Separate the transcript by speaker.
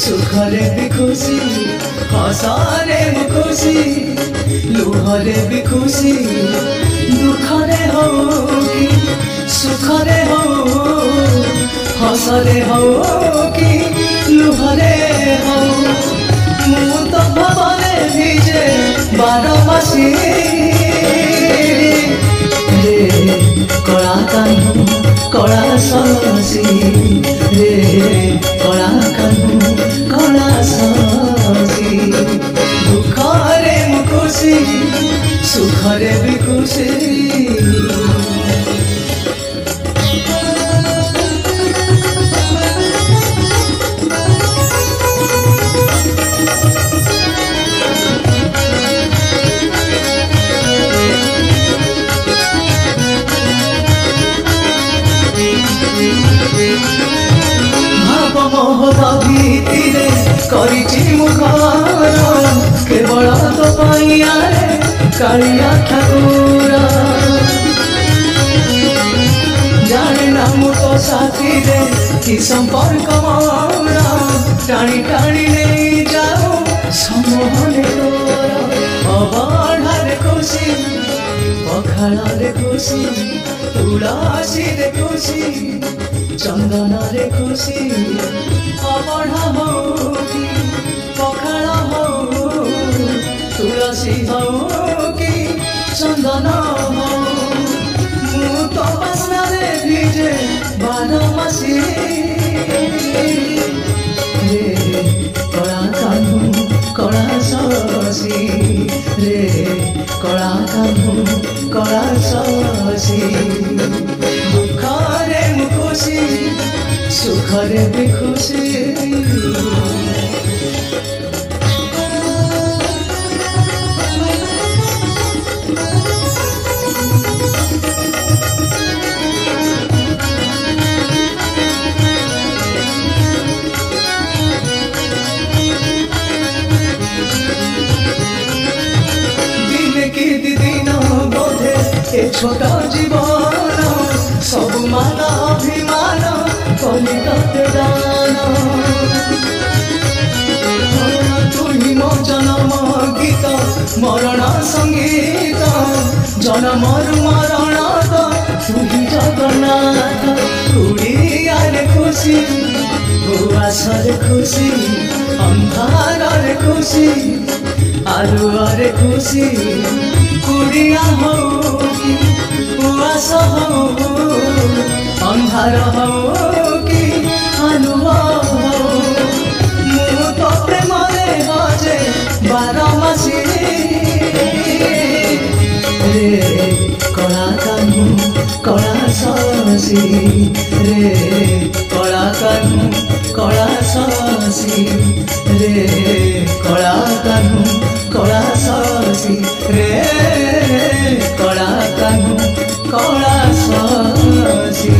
Speaker 1: सुखरे भी खुशी हसरे मु खुशी लुहरे भी खुशी दुखरे हो कि सुखरे हो हसरे हो कि लुहरे हो मु तो भवने भिजे बारमासी रे कला कान्हू कला ससी रे कला कान्हू कला ससी दुखरे मु खुशी सुखरे भी खुशी भीतिरे करिछि मुखर केवल तो पाइया कालिया ठाकुर जाने ना मु तो साथी रे कि संपर्क मोर टाणी टाणी नहीं जाओ समोहने तोर अबढ़ारे खुशी पखाड़े खुशी तुलसी रे खुशी चंदन रे खुशी अबढ़ा हो कि पखाड़ हो तुलसी हो कि चंदन हो मु तो बासना रे भिजे बारमासी रे कला कान्हू कला ससी रे कला कान्हू कला ससी दुखरे मु खुशी सुखरे भी खुशी दिन की दिन बोधे ए छोटा जीवन सब मान अभिमान कलिकते दान तुही मो जन्म गीत मरण संगीत जन्मर मरण तुही जगन्नाथ उड़ियारे खुशी उआसरे खुशी अंधारे खुशी आलुआरे खुशी कुड़िया हो कि उआस हो अंधार हो कि आलुआ हो मु तो प्रेमरे हजे बारमासी रे कला कान्हू कला ससी रे कला कान्हू कला ससी रे कला कान्हू कला ससी रे कला कान्हू कला ससी।